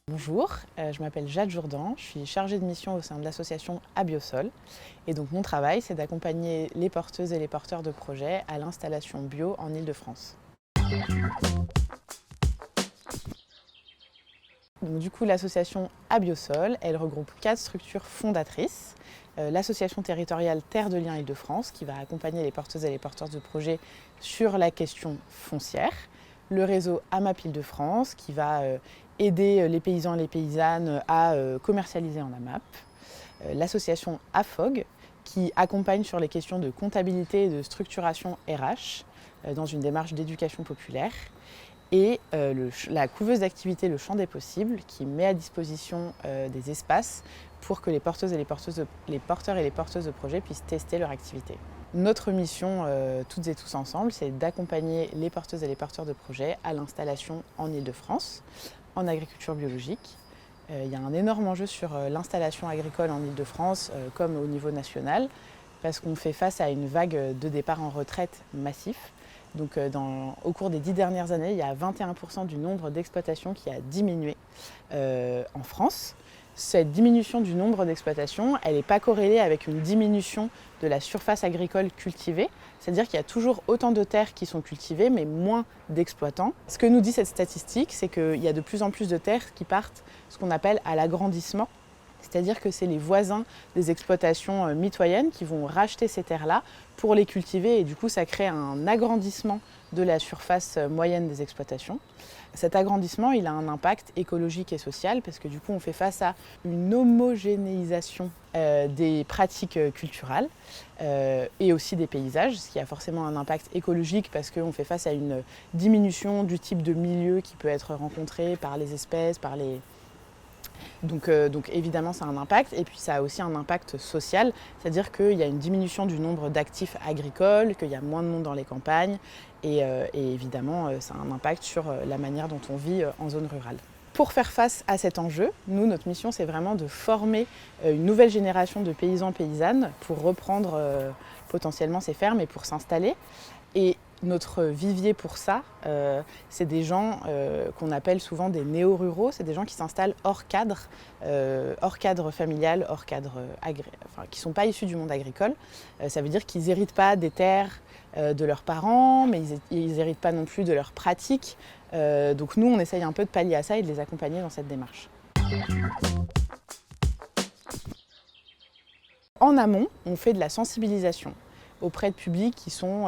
Bonjour, je m'appelle Jade Jourdan, je suis chargée de mission au sein de l'association Abiosol. Et donc mon travail, c'est d'accompagner les porteuses et les porteurs de projets à l'installation bio en Île-de-France. Donc, du coup, l'association Abiosol, elle regroupe 4 structures fondatrices. L'association territoriale Terre de Liens Île-de-France, qui va accompagner les porteuses et les porteurs de projets sur la question foncière. Le réseau AMAP Île-de-France, qui va aider les paysans et les paysannes à commercialiser en AMAP. L'association AFOG, qui accompagne sur les questions de comptabilité et de structuration RH dans une démarche d'éducation populaire. Et la couveuse d'activité Le Champ des Possibles, qui met à disposition des espaces pour que les porteurs et les porteuses de projets puissent tester leur activité. Notre mission, toutes et tous ensemble, c'est d'accompagner les porteuses et les porteurs de projets à l'installation en Île-de-France, en agriculture biologique. Il y a un énorme enjeu sur l'installation agricole en Île-de-France, comme au niveau national, parce qu'on fait face à une vague de départ en retraite massif. Donc, au cours des 10 dernières années, il y a 21% du nombre d'exploitations qui a diminué en France. Cette diminution du nombre d'exploitations, elle n'est pas corrélée avec une diminution de la surface agricole cultivée. C'est-à-dire qu'il y a toujours autant de terres qui sont cultivées, mais moins d'exploitants. Ce que nous dit cette statistique, c'est qu'il y a de plus en plus de terres qui partent ce qu'on appelle à l'agrandissement. C'est-à-dire que c'est les voisins des exploitations mitoyennes qui vont racheter ces terres-là pour les cultiver et du coup ça crée un agrandissement de la surface moyenne des exploitations. Cet agrandissement, il a un impact écologique et social parce que du coup on fait face à une homogénéisation des pratiques culturelles et aussi des paysages, ce qui a forcément un impact écologique parce qu'on fait face à une diminution du type de milieu qui peut être rencontré par les espèces, par les... Donc évidemment ça a un impact et puis ça a aussi un impact social, c'est-à-dire qu'il y a une diminution du nombre d'actifs agricoles, qu'il y a moins de monde dans les campagnes et évidemment ça a un impact sur la manière dont on vit en zone rurale. Pour faire face à cet enjeu, nous, notre mission, c'est vraiment de former une nouvelle génération de paysans-paysannes pour reprendre potentiellement ces fermes et pour s'installer. Et notre vivier pour ça, c'est des gens qu'on appelle souvent des néo-ruraux, c'est des gens qui s'installent hors cadre familial, hors cadre qui ne sont pas issus du monde agricole. Ça veut dire qu'ils n'héritent pas des terres de leurs parents, mais ils n'héritent pas non plus de leurs pratiques. Donc nous, on essaye un peu de pallier à ça et de les accompagner dans cette démarche. En amont, on fait de la sensibilisation auprès de publics qui sont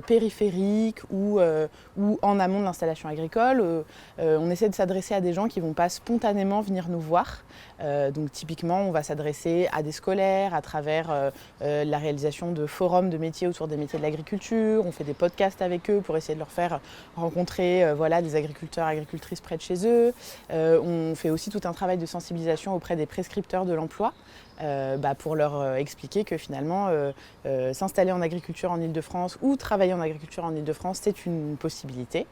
périphériques ou en amont de l'installation agricole. On essaie de s'adresser à des gens qui ne vont pas spontanément venir nous voir. Donc typiquement, on va s'adresser à des scolaires à travers la réalisation de forums de métiers autour des métiers de l'agriculture. On fait des podcasts avec eux pour essayer de leur faire rencontrer des agriculteurs et agricultrices près de chez eux. On fait aussi tout un travail de sensibilisation auprès des prescripteurs de l'emploi. Pour leur expliquer que finalement s'installer en agriculture en Île-de-France ou travailler en agriculture en Île-de-France, c'est une possibilité.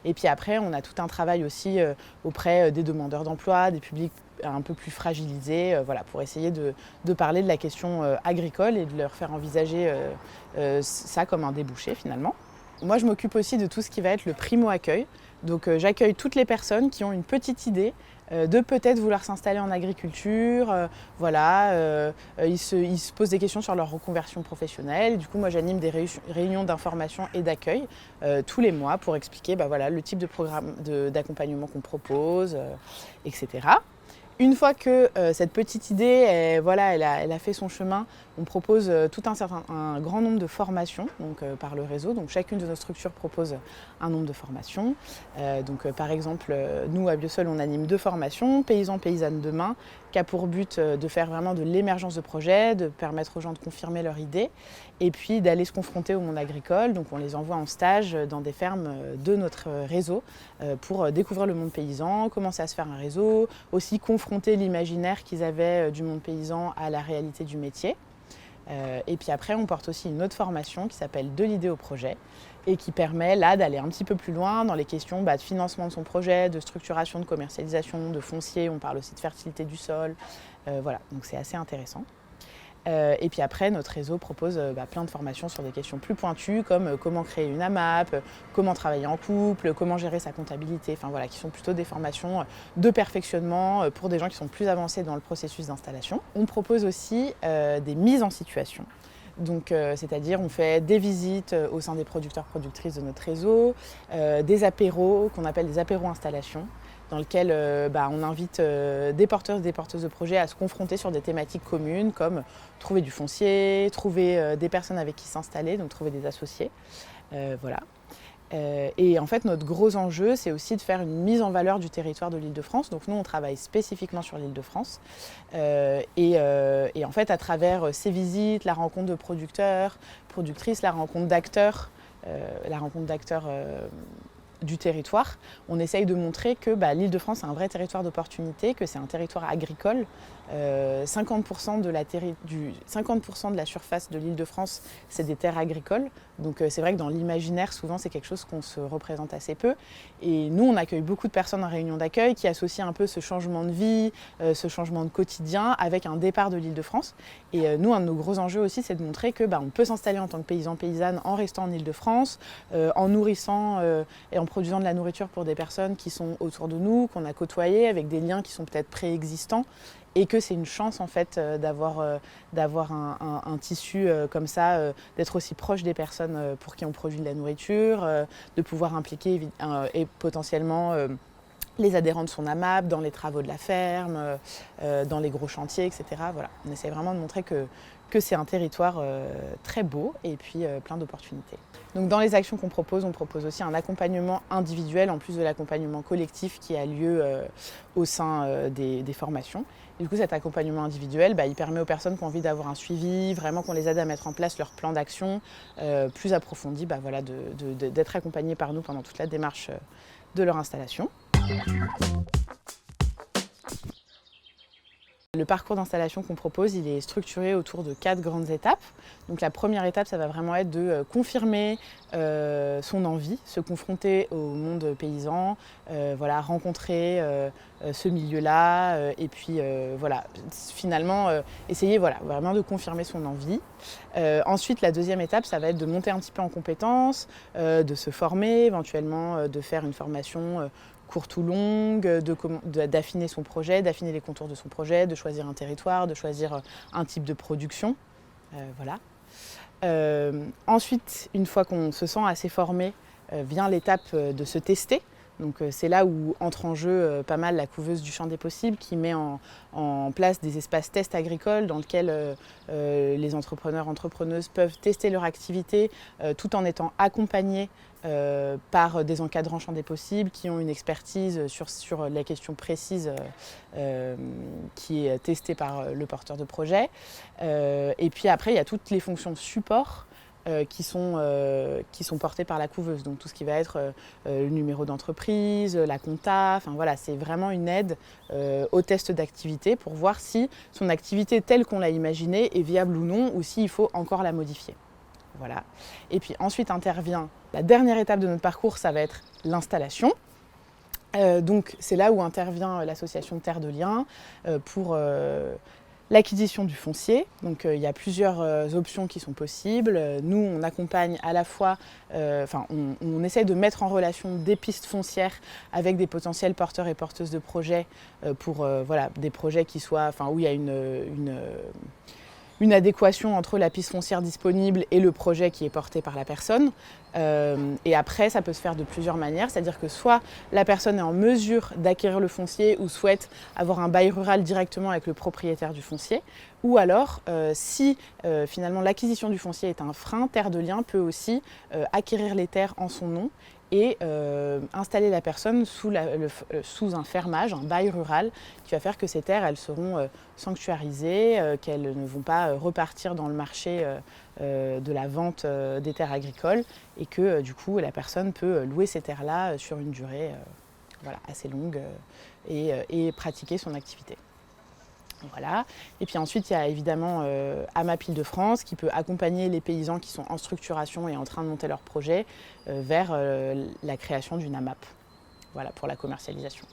Et puis après, on a tout un travail aussi auprès des demandeurs d'emploi, des publics un peu plus fragilisés, pour essayer de parler de la question agricole et de leur faire envisager ça comme un débouché finalement. Moi, je m'occupe aussi de tout ce qui va être le primo-accueil. Donc j'accueille toutes les personnes qui ont une petite idée de peut-être vouloir s'installer en agriculture. Ils se posent des questions sur leur reconversion professionnelle. Du coup, moi, j'anime des réunions d'information et d'accueil tous les mois pour expliquer le type de programme d'accompagnement qu'on propose, etc. Une fois que cette petite idée, elle a fait son chemin, on propose un grand nombre de formations par le réseau. Donc chacune de nos structures propose un nombre de formations. Par exemple, nous à Biosol, on anime 2 formations, Paysans, Paysannes demain, qui a pour but de faire vraiment de l'émergence de projets, de permettre aux gens de confirmer leur idée et puis d'aller se confronter au monde agricole. Donc on les envoie en stage dans des fermes de notre réseau pour découvrir le monde paysan, commencer à se faire un réseau, aussi confronter l'imaginaire qu'ils avaient du monde paysan à la réalité du métier. Et puis après, on porte aussi une autre formation qui s'appelle De l'idée au projet et qui permet là d'aller un petit peu plus loin dans les questions de financement de son projet, de structuration, de commercialisation, de foncier. On parle aussi de fertilité du sol. Donc c'est assez intéressant. Et puis après, notre réseau propose plein de formations sur des questions plus pointues comme comment créer une AMAP, comment travailler en couple, comment gérer sa comptabilité, enfin voilà, qui sont plutôt des formations de perfectionnement pour des gens qui sont plus avancés dans le processus d'installation. On propose aussi des mises en situation. Donc, c'est-à-dire on fait des visites au sein des producteurs-productrices de notre réseau, des apéros qu'on appelle des apéros installation, dans lequel on invite des porteurs et des porteuses de projets à se confronter sur des thématiques communes comme trouver du foncier, trouver des personnes avec qui s'installer, donc trouver des associés. Voilà. Et en fait, notre gros enjeu, c'est aussi de faire une mise en valeur du territoire de l'Île-de-France. Donc nous, on travaille spécifiquement sur l'Île-de-France. Et en fait, à travers ces visites, la rencontre de producteurs, productrices, la rencontre d'acteurs, du territoire, on essaye de montrer que l'Île-de-France est un vrai territoire d'opportunité, que c'est un territoire agricole. 50% de la surface de l'Île-de-France, c'est des terres agricoles. Donc c'est vrai que dans l'imaginaire, souvent, c'est quelque chose qu'on se représente assez peu. Et nous, on accueille beaucoup de personnes en réunion d'accueil qui associent un peu ce changement de vie, ce changement de quotidien avec un départ de l'Île-de-France. Et nous, un de nos gros enjeux aussi, c'est de montrer que on peut s'installer en tant que paysan-paysanne en restant en Île-de-France, en nourrissant et en produisant de la nourriture pour des personnes qui sont autour de nous, qu'on a côtoyées, avec des liens qui sont peut-être préexistants. Et que c'est une chance en fait d'avoir un tissu comme ça, d'être aussi proche des personnes pour qui on produit de la nourriture, de pouvoir impliquer et potentiellement les adhérents de son AMAP dans les travaux de la ferme, dans les gros chantiers, etc. Voilà. On essaie vraiment de montrer que c'est un territoire très beau et puis plein d'opportunités. Donc dans les actions qu'on propose, on propose aussi un accompagnement individuel en plus de l'accompagnement collectif qui a lieu au sein des formations. Et du coup, cet accompagnement individuel, il permet aux personnes qui ont envie d'avoir un suivi, vraiment qu'on les aide à mettre en place leur plan d'action plus approfondi, d'être accompagnés par nous pendant toute la démarche de leur installation. Le parcours d'installation qu'on propose, il est structuré autour de 4 grandes étapes. Donc la première étape, ça va vraiment être de confirmer son envie, se confronter au monde paysan, rencontrer ce milieu-là et puis finalement essayer vraiment de confirmer son envie. Ensuite, la deuxième étape, ça va être de monter un petit peu en compétences, de se former, éventuellement de faire une formation courte ou longue, d'affiner son projet, d'affiner les contours de son projet, de choisir un territoire, de choisir un type de production. Ensuite, une fois qu'on se sent assez formé, vient l'étape de se tester. Donc c'est là où entre en jeu pas mal la couveuse du champ des possibles qui met en place des espaces tests agricoles dans lesquels les entrepreneuses peuvent tester leur activité tout en étant accompagnés par des encadrants champ des possibles qui ont une expertise sur la question précise qui est testée par le porteur de projet. Et puis après, il y a toutes les fonctions support qui sont portées par la couveuse. Donc tout ce qui va être le numéro d'entreprise, la compta, c'est vraiment une aide au test d'activité pour voir si son activité telle qu'on l'a imaginée est viable ou non, ou s'il faut encore la modifier. Voilà. Et puis ensuite intervient la dernière étape de notre parcours, ça va être l'installation. Donc c'est là où intervient l'association Terre de Liens pour l'acquisition du foncier. Donc il y a plusieurs options qui sont possibles. Nous, on accompagne à la fois, on essaie de mettre en relation des pistes foncières avec des potentiels porteurs et porteuses de projets pour des projets qui soient, où il y a une adéquation entre la piste foncière disponible et le projet qui est porté par la personne. Et après, ça peut se faire de plusieurs manières, c'est-à-dire que soit la personne est en mesure d'acquérir le foncier ou souhaite avoir un bail rural directement avec le propriétaire du foncier, ou alors, si finalement l'acquisition du foncier est un frein, Terre de Liens peut aussi acquérir les terres en son nom et installer la personne sous un fermage, un bail rural, qui va faire que ces terres elles seront sanctuarisées, qu'elles ne vont pas repartir dans le marché de la vente des terres agricoles et que du coup la personne peut louer ces terres-là sur une durée assez longue et pratiquer son activité. Voilà. Et puis ensuite, il y a évidemment AMAP Île-de-France qui peut accompagner les paysans qui sont en structuration et en train de monter leur projet vers la création d'une AMAP pour la commercialisation.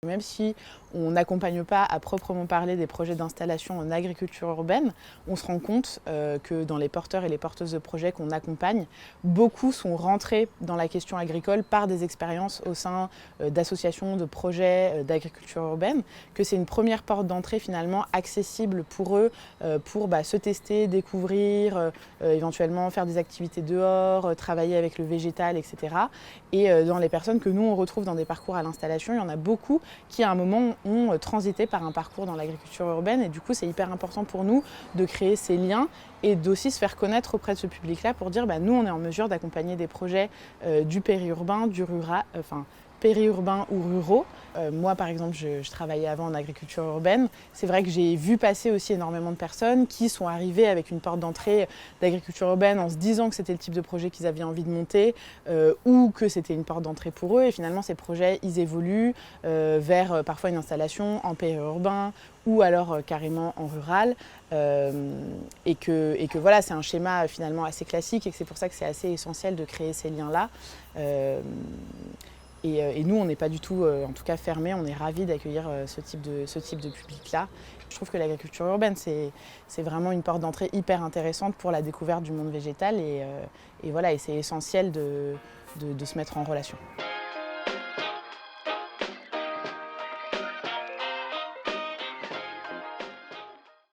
même si on n'accompagne pas à proprement parler des projets d'installation en agriculture urbaine, on se rend compte que dans les porteurs et les porteuses de projets qu'on accompagne, beaucoup sont rentrés dans la question agricole par des expériences au sein d'associations, de projets d'agriculture urbaine, que c'est une première porte d'entrée finalement accessible pour eux, pour se tester, découvrir, éventuellement faire des activités dehors, travailler avec le végétal, etc. Et dans les personnes que nous on retrouve dans des parcours à l'installation, il y en a beaucoup qui à un moment ont transité par un parcours dans l'agriculture urbaine, et du coup c'est hyper important pour nous de créer ces liens et d'aussi se faire connaître auprès de ce public-là pour dire nous on est en mesure d'accompagner des projets du périurbain, du rural, périurbains ou ruraux. Moi par exemple je travaillais avant en agriculture urbaine. C'est vrai que j'ai vu passer aussi énormément de personnes qui sont arrivées avec une porte d'entrée d'agriculture urbaine en se disant que c'était le type de projet qu'ils avaient envie de monter ou que c'était une porte d'entrée pour eux, et finalement ces projets ils évoluent vers parfois une installation en périurbain ou alors carrément en rural, et que voilà, c'est un schéma finalement assez classique et que c'est pour ça que c'est assez essentiel de créer ces liens-là. Et nous, on n'est pas du tout, en tout cas, fermés. On est ravis d'accueillir ce type de public-là. Je trouve que l'agriculture urbaine, c'est vraiment une porte d'entrée hyper intéressante pour la découverte du monde végétal. Et voilà, et c'est essentiel de se mettre en relation.